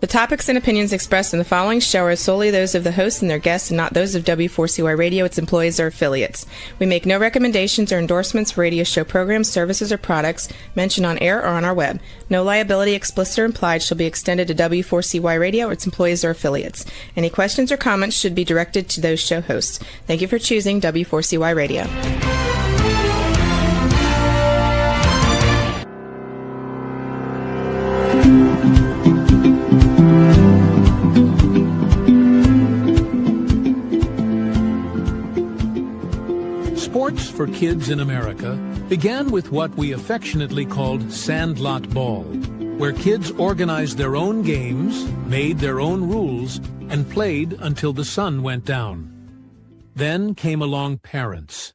The topics and opinions expressed in the following show are solely those of the hosts and their guests and not those of W4CY Radio, its employees, or affiliates. We make no recommendations or endorsements for radio show programs, services, or products mentioned on air or on our web. No liability, explicit or implied, shall be extended to W4CY Radio or its employees or affiliates. Any questions or comments should be directed to those show hosts. Thank you for choosing W4CY Radio. Sports for kids in America began with what we affectionately called Sandlot Ball, where kids organized their own games, made their own rules, and played until the sun went down. Then came along parents.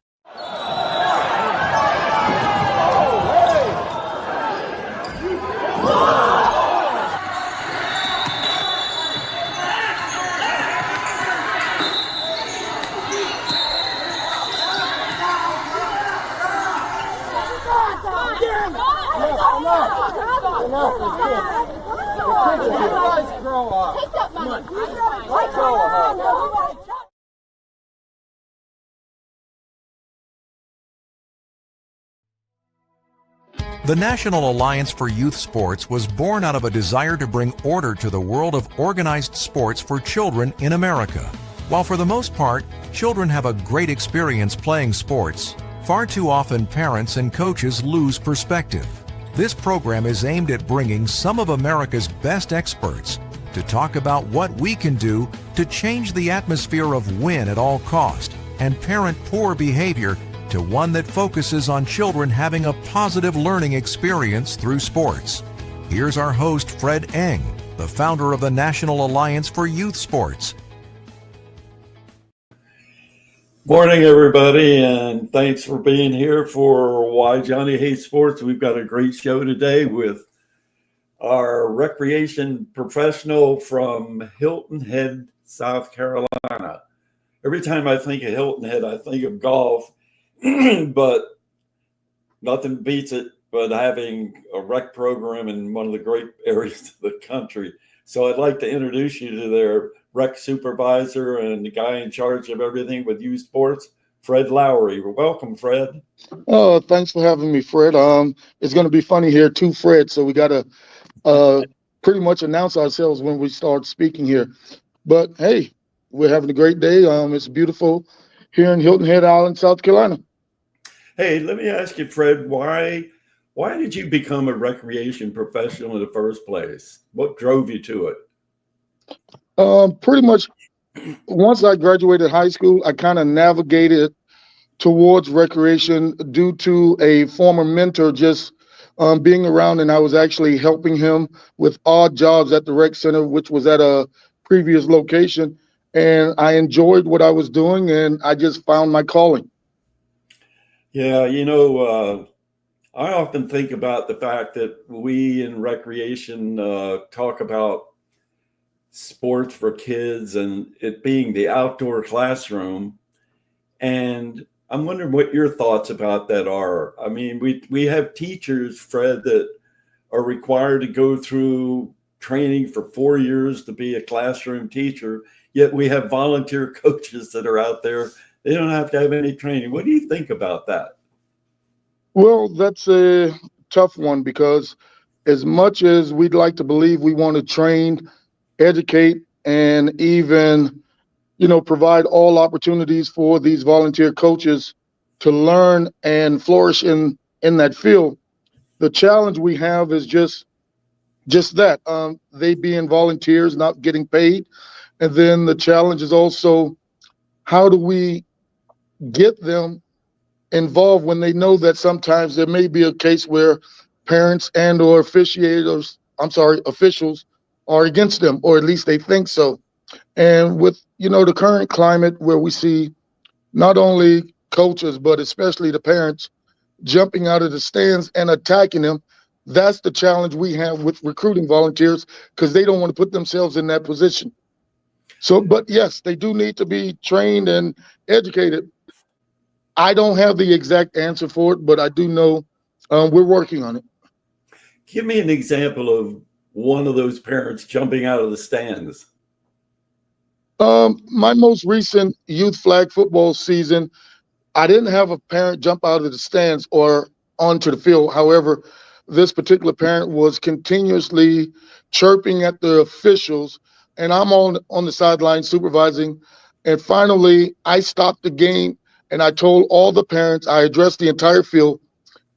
The National Alliance for Youth Sports was born out of a desire to bring order to the world of organized sports for children in America. While for the most part, children have a great experience playing sports, far too often parents and coaches lose perspective. This program is aimed at bringing some of America's best experts to talk about what we can do to change the atmosphere of win at all cost and parent poor behavior to one that focuses on children having a positive learning experience through sports. Here's our host, Fred Eng, the founder of the National Alliance for Youth Sports. Morning, everybody, and thanks for being here for Why Johnny Hates Sports. We've got a great show today with our recreation professional from Hilton Head, South Carolina. Every time I think of Hilton Head, I think of golf, but nothing beats it but having a rec program in one of the great areas of the country. So I'd like to introduce you to their rec supervisor and the guy in charge of everything with youth sports, Fred Lowry. Welcome, Fred. Oh, thanks for having me, Fred. It's going to be funny here, too, Fred. So we got to pretty much announce ourselves when we start speaking here. But hey, we're having a great day. It's beautiful here in Hilton Head Island, South Carolina. Hey, let me ask you, Fred, why did you become a recreation professional in the first place? What drove you to it? Pretty much once I graduated high school, I kind of navigated towards recreation due to a former mentor just being around, and I was actually helping him with odd jobs at the rec center, which was at a previous location. And I enjoyed what I was doing, and I just found my calling. Yeah, I often think about the fact that we in recreation talk about sports for kids and it being the outdoor classroom. And I'm wondering what your thoughts about that are. I mean, we have teachers, Fred, that are required to go through training for 4 years to be a classroom teacher, yet we have volunteer coaches that are out there. They don't have to have any training. What do you think about that? Well, that's a tough one because as much as we'd like to believe we want to train, educate, and even, provide all opportunities for these volunteer coaches to learn and flourish in that field, the challenge we have is just that, they being volunteers, not getting paid. And then the challenge is also, how do we get them involved when they know that sometimes there may be a case where parents and or officials are against them, or at least they think so. And with, the current climate where we see not only coaches, but especially the parents jumping out of the stands and attacking them, that's the challenge we have with recruiting volunteers because they don't want to put themselves in that position. So, but yes, they do need to be trained and educated. I don't have the exact answer for it, but I do know we're working on it. Give me an example of one of those parents jumping out of the stands? My most recent youth flag football season, I didn't have a parent jump out of the stands or onto the field. However, this particular parent was continuously chirping at the officials, and I'm on the sideline supervising. And finally, I stopped the game and I told all the parents, I addressed the entire field.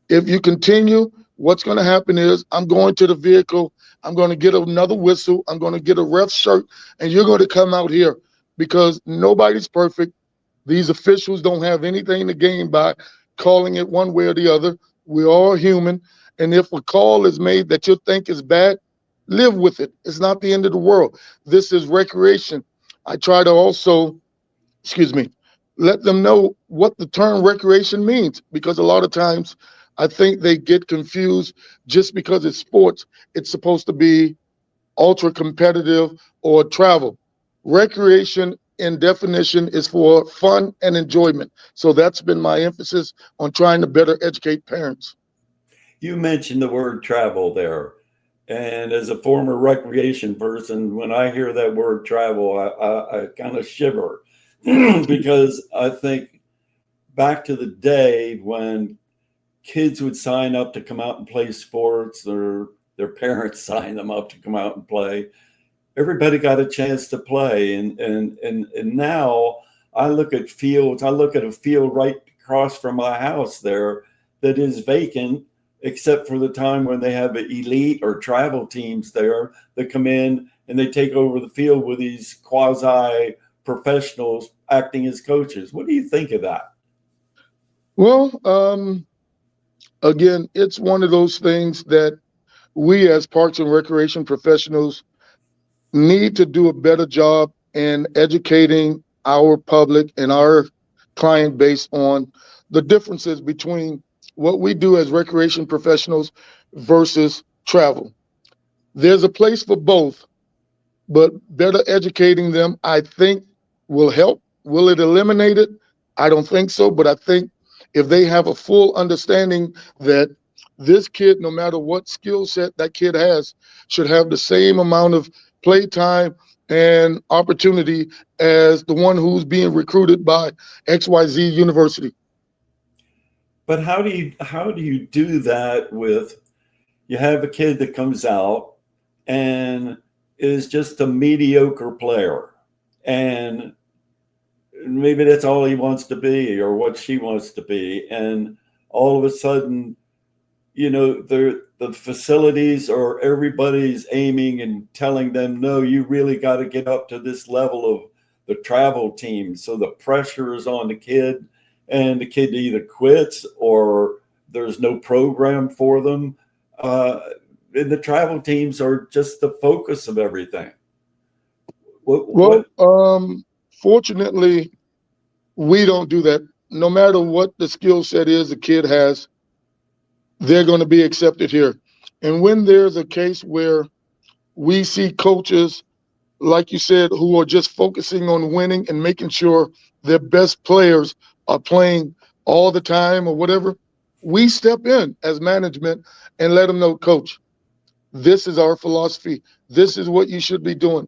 If you continue, what's going to happen is I'm going to the vehicle. I'm going to get another whistle. I'm going to get a ref shirt, and you're going to come out here because nobody's perfect. These officials don't have anything to gain by calling it one way or the other. We're all human. And if a call is made that you think is bad, live with it. It's not the end of the world. This is recreation. I try to also, let them know what the term recreation means, because a lot of times I think they get confused. Just because it's sports, it's supposed to be ultra competitive or travel. Recreation in definition is for fun and enjoyment. So that's been my emphasis on trying to better educate parents. You mentioned the word travel there. And as a former recreation person, when I hear that word travel, I kind of shiver because I think back to the day when kids would sign up to come out and play sports, or their parents signed them up to come out and play. Everybody got a chance to play. And now I look at fields, I look at a field right across from my house there that is vacant, except for the time when they have elite or travel teams there that come in and they take over the field with these quasi professionals acting as coaches. What do you think of that? Well, again, it's one of those things that we as Parks and Recreation professionals need to do a better job in educating our public and our client base on the differences between what we do as recreation professionals versus travel. There's a place for both, but better educating them, I think, will help. Will it eliminate it? I don't think so, but I think if they have a full understanding that this kid, no matter what skill set that kid has, should have the same amount of playtime and opportunity as the one who's being recruited by XYZ University. But how do you do that with, you have a kid that comes out and is just a mediocre player, and maybe that's all he wants to be or what she wants to be, and all of a sudden, the facilities or everybody's aiming and telling them, no, you really got to get up to this level of the travel team. So the pressure is on the kid, and the kid either quits or there's no program for them. And the travel teams are just the focus of everything. Fortunately, we don't do that. No matter what the skill set is the kid has, they're going to be accepted here. And when there's a case where we see coaches, like you said, who are just focusing on winning and making sure their best players are playing all the time or whatever, we step in as management and let them know, coach, this is our philosophy. This is what you should be doing.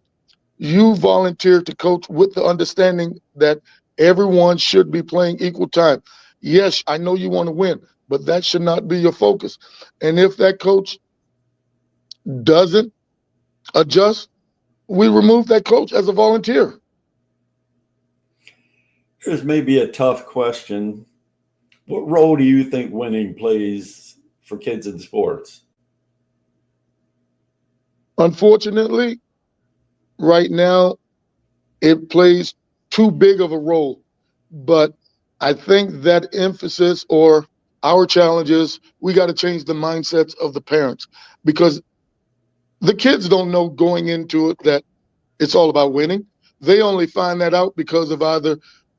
You volunteer to coach with the understanding that everyone should be playing equal time. Yes, I know you want to win, but that should not be your focus. And if that coach doesn't adjust, we remove that coach as a volunteer. Here's maybe a tough question. What role do you think winning plays for kids in sports? Unfortunately, right now, it plays too big of a role. But I think that emphasis, or our challenge is, we got to change the mindsets of the parents, because the kids don't know going into it that it's all about winning. They only find that out because of either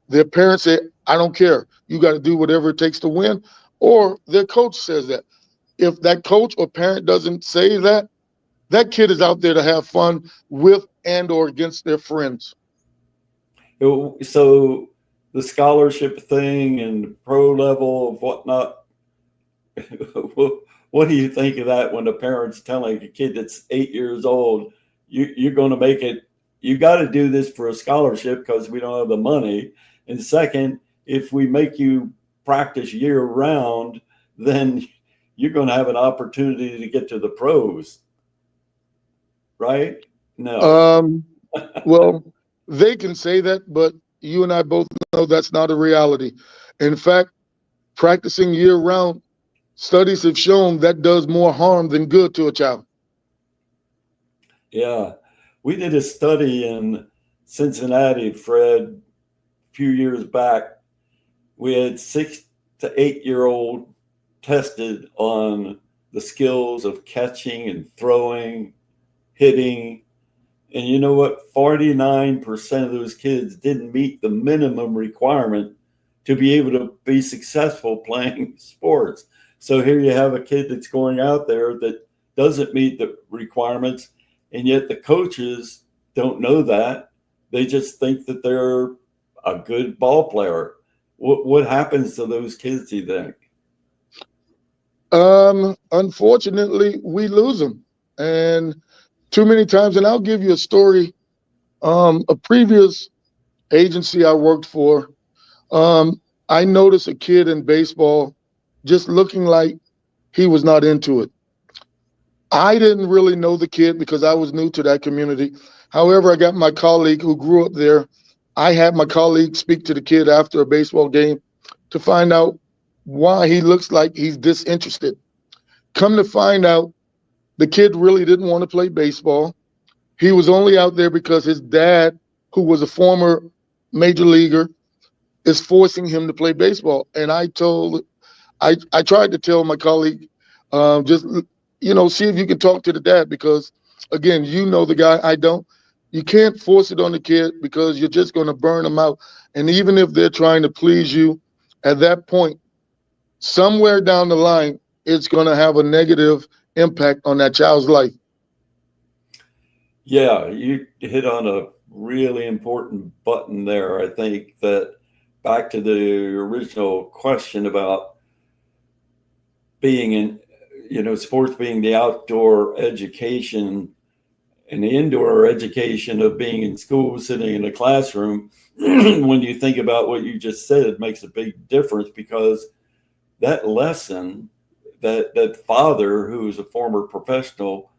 their parents say, I don't care, you got to do whatever it takes to win, or their coach says that. If that coach or parent doesn't say that, that kid is out there to have fun with and or against their friends. So the scholarship thing and pro level of whatnot, what do you think of that when the parent's telling a kid that's 8 years old, you're going to make it, you got to do this for a scholarship because we don't have the money. And second, if we make you practice year round, then you're going to have an opportunity to get to the pros, right? No. Well, they can say that, but you and I both know that's not a reality. In fact, practicing year round, studies have shown that does more harm than good to a child. Yeah. We did a study in Cincinnati, Fred, a few years back. We had 6 to 8 year old tested on the skills of catching and throwing, hitting. And you know what? 49% of those kids didn't meet the minimum requirement to be able to be successful playing sports. So here you have a kid that's going out there that doesn't meet the requirements, and yet the coaches don't know that. They just think that they're a good ball player. What happens to those kids, do you think? Unfortunately, we lose them. And too many times, and I'll give you a story. A previous agency I worked for, I noticed a kid in baseball just looking like he was not into it. I didn't really know the kid because I was new to that community. However, I got my colleague who grew up there. I had my colleague speak to the kid after a baseball game to find out why he looks like he's disinterested. Come to find out, the kid really didn't want to play baseball. He was only out there because his dad, who was a former major leaguer, is forcing him to play baseball. And I tried to tell my colleague, just, see if you can talk to the dad, because again, you know the guy, I don't. You can't force it on the kid because you're just going to burn them out. And even if they're trying to please you, at that point, somewhere down the line, it's going to have a negative impact on that child's life. Yeah, you hit on a really important button there. I think that back to the original question about being in, sports being the outdoor education and the indoor education of being in school, sitting in a classroom. When you think about what you just said, it makes a big difference, because that lesson, that father who is a former professional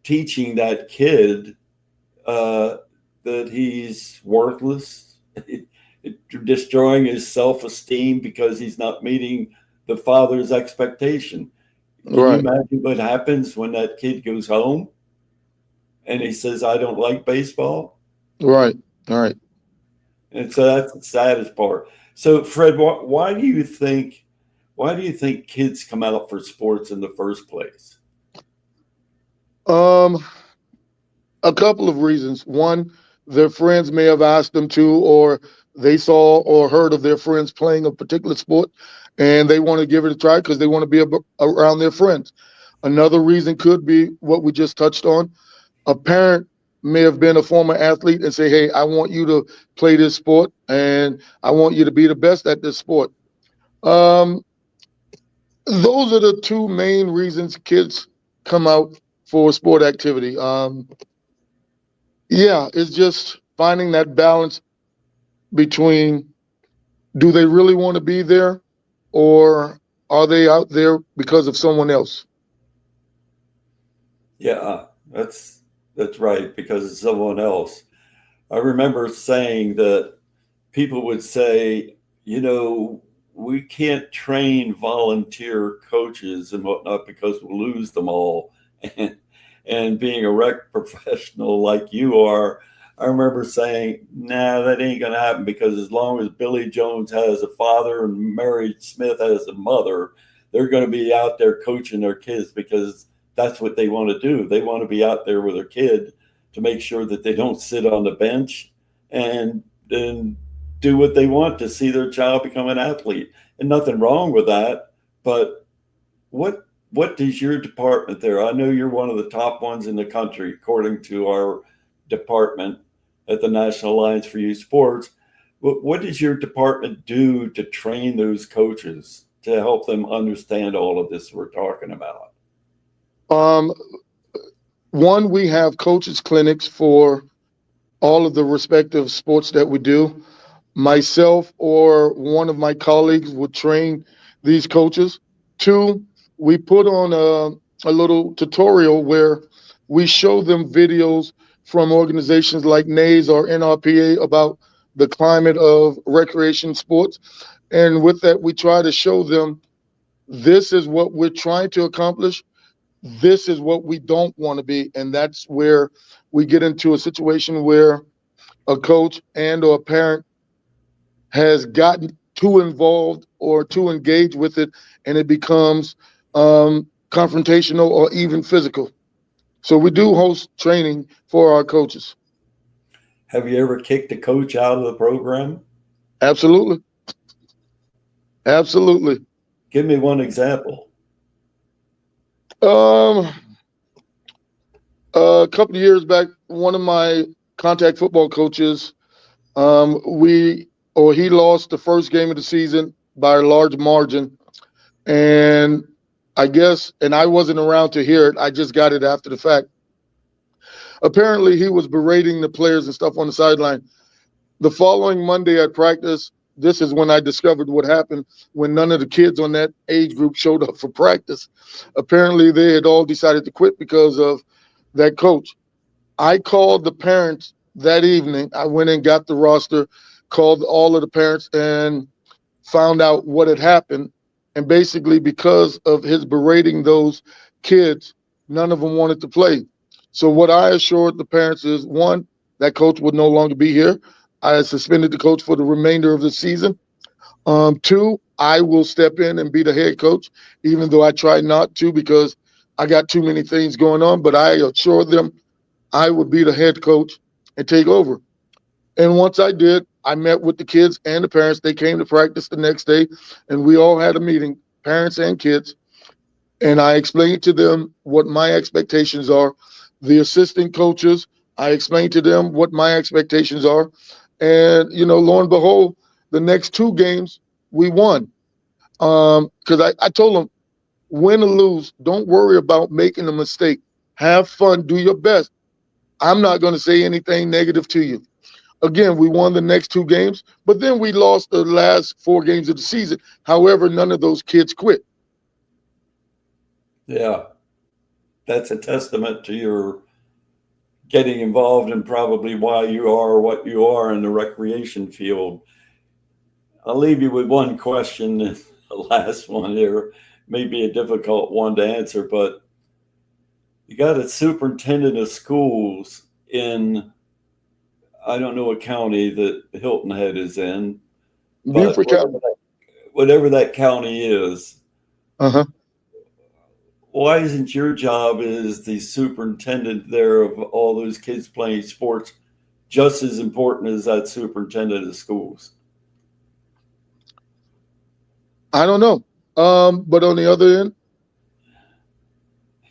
teaching that kid that he's worthless, destroying his self-esteem because he's not meeting the father's expectation. Can you imagine what happens when that kid goes home and he says, I don't like baseball? Right. And so that's the saddest part. So Fred, why do you think kids come out for sports in the first place? A couple of reasons. One, their friends may have asked them to, or they saw or heard of their friends playing a particular sport, and they want to give it a try because they want to be around their friends. Another reason could be what we just touched on. A parent may have been a former athlete and say, hey, I want you to play this sport, and I want you to be the best at this sport. Those are the two main reasons kids come out for sport activity. It's just finding that balance between, do they really want to be there, or are they out there because of someone else? Yeah, that's right, because of someone else. I remember saying that people would say, we can't train volunteer coaches and whatnot because we'll lose them all. And being a rec professional like you are, I remember saying, nah, that ain't going to happen, because as long as Billy Jones has a father and Mary Smith has a mother, they're going to be out there coaching their kids, because that's what they want to do. They want to be out there with their kid to make sure that they don't sit on the bench and then do what they want to see their child become an athlete. And nothing wrong with that. But what does your department there? I know you're one of the top ones in the country, according to our department at the National Alliance for Youth Sports. What does your department do to train those coaches to help them understand all of this we're talking about? One, we have coaches clinics for all of the respective sports that we do. Myself or one of my colleagues would train these coaches. Two, we put on a little tutorial where we show them videos from organizations like NAES or NRPA about the climate of recreation sports. And with that, we try to show them this is what we're trying to accomplish. This is what we don't want to be. And that's where we get into a situation where a coach and or a parent has gotten too involved or too engaged with it, and it becomes confrontational or even physical. So we do host training for our coaches. Have you ever kicked a coach out of the program? Absolutely. Absolutely. Give me one example. A couple of years back, one of my contact football coaches, he lost the first game of the season by a large margin. And I wasn't around to hear it. I just got it after the fact. Apparently, he was berating the players and stuff on the sideline. The following Monday at practice, this is when I discovered what happened when none of the kids on that age group showed up for practice. Apparently, they had all decided to quit because of that coach. I called the parents that evening. I went and got the roster, called all of the parents, and found out what had happened. And basically, because of his berating those kids, none of them wanted to play. So what I assured the parents is, one, that coach would no longer be here. I suspended the coach for the remainder of the season. Two, I will step in and be the head coach, even though I tried not to because I got too many things going on. But I assured them I would be the head coach and take over. And once I did, I met with the kids and the parents. They came to practice the next day, and we all had a meeting, parents and kids. And I explained to them what my expectations are. The assistant coaches, I explained to them what my expectations are. And, lo and behold, the next two games, we won. Because I told them, win or lose, don't worry about making a mistake. Have fun, do your best. I'm not going to say anything negative to you. Again, we won the next two games, but then we lost the last 4 games of the season. However, none of those kids quit. Yeah, that's a testament to your getting involved and probably why you are what you are in the recreation field. I'll leave you with one question, the last one here, may be a difficult one to answer, but you got a superintendent of schools in, I don't know what county that Hilton Head is in, but whatever that county is. Uh-huh. Why isn't your job as the superintendent there of all those kids playing sports just as important as that superintendent of schools? I don't know. But on the other end,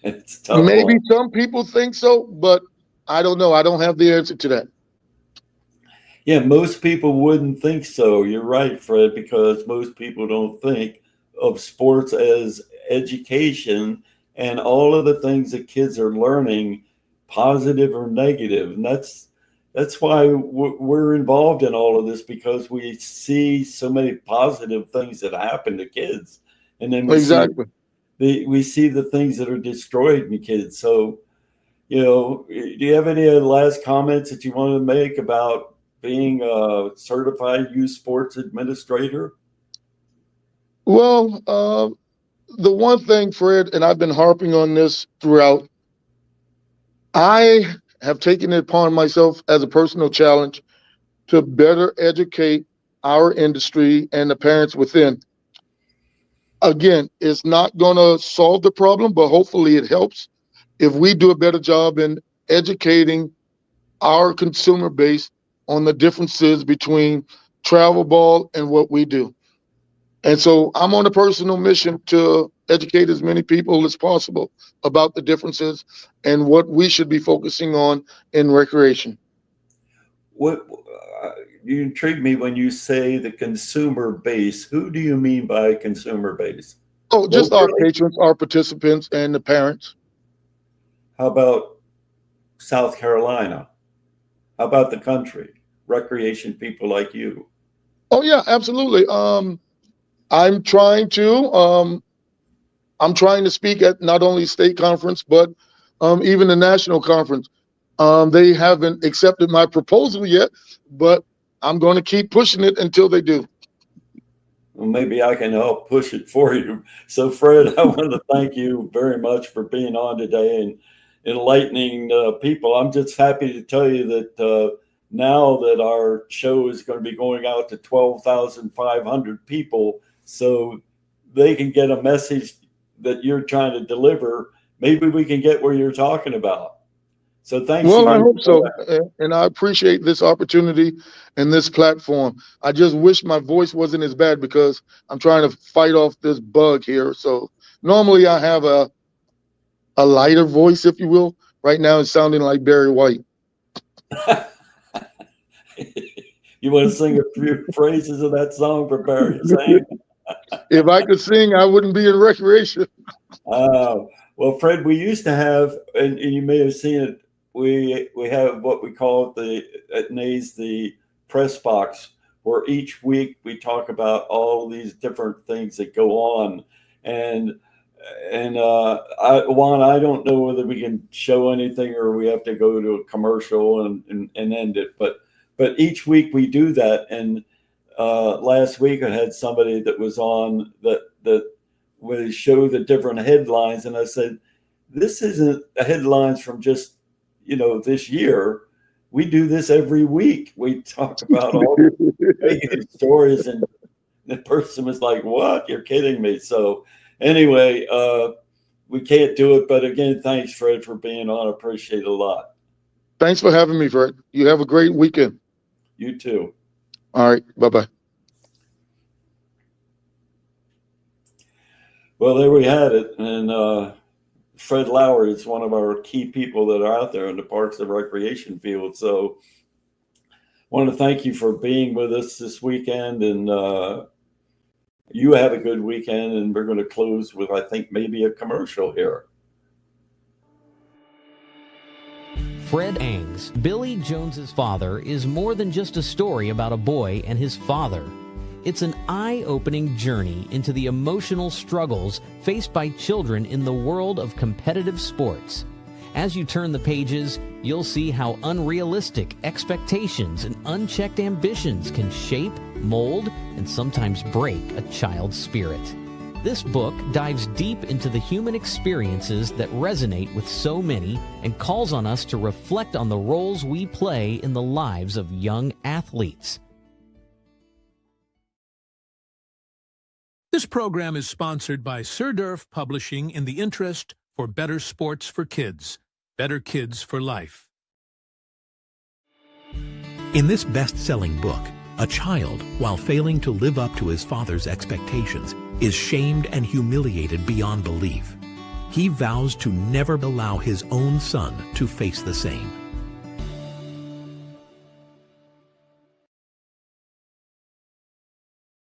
it's tough. Maybe some people think so, but I don't know. I don't have the answer to that. Yeah, most people wouldn't think so. You're right, Fred, because most people don't think of sports as education and all of the things that kids are learning, positive or negative. And that's why we're involved in all of this, because we see so many positive things that happen to kids. And then we see the things that are destroyed in kids. So, do you have any last comments that you want to make about being a certified youth sports administrator? Well, the one thing, Fred, and I've been harping on this throughout, I have taken it upon myself as a personal challenge to better educate our industry and the parents within. Again, it's not going to solve the problem, but hopefully it helps if we do a better job in educating our consumer base on the differences between travel ball and what we do. And so I'm on a personal mission to educate as many people as possible about the differences and what we should be focusing on in recreation. What you intrigue me when you say the consumer base. Who do you mean by consumer base? Oh, just our Locally? patrons, our participants, and the parents. How about South Carolina? How about the country? Recreation people like you. Oh yeah, absolutely. I'm trying to speak at not only state conference, but even the national conference. They haven't accepted my proposal yet, but I'm going to keep pushing it until they do. Well, maybe I can help push it for you. So, Fred, I want to thank you very much for being on today and enlightening people. I'm just happy to tell you that now that our show is going to be going out to 12,500 people, so they can get a message that you're trying to deliver. Maybe we can get where you're talking about. So thanks. Well, I hope so. And I appreciate this opportunity and this platform. I just wish my voice wasn't as bad because I'm trying to fight off this bug here. So normally I have a lighter voice, if you will. Right now it's sounding like Barry White. You want to sing a few phrases of that song for Barry? If I could sing, I wouldn't be in recreation. Well, Fred, we used to have, and you may have seen it, we have what we call at NAES the press box, where each week we talk about all these different things that go on. And Juan, I don't know whether we can show anything or we have to go to a commercial and end it. But each week we do that. And last week I had somebody that was on that would show the different headlines, and I said, this isn't headlines from just this year. We do this every week. We talk about all the stories, and the person was like, what? You're kidding me. So anyway, we can't do it. But again, thanks, Fred, for being on. I appreciate it a lot. Thanks for having me, Fred. You have a great weekend. You too. All right. Bye-bye. Well, there we had it. And Fred Lowry is one of our key people that are out there in the Parks and Recreation field. So I want to thank you for being with us this weekend. And you have a good weekend. And we're going to close with, I think, maybe a commercial here. Fred Angs, Billy Jones's father, is more than just a story about a boy and his father. It's an eye-opening journey into the emotional struggles faced by children in the world of competitive sports. As you turn the pages, you'll see how unrealistic expectations and unchecked ambitions can shape, mold, and sometimes break a child's spirit. This book dives deep into the human experiences that resonate with so many and calls on us to reflect on the roles we play in the lives of young athletes. This program is sponsored by Sir Durf Publishing in the interest for better sports for kids, better kids for life. In this best-selling book, a child, while failing to live up to his father's expectations, is shamed and humiliated beyond belief. He vows to never allow his own son to face the same.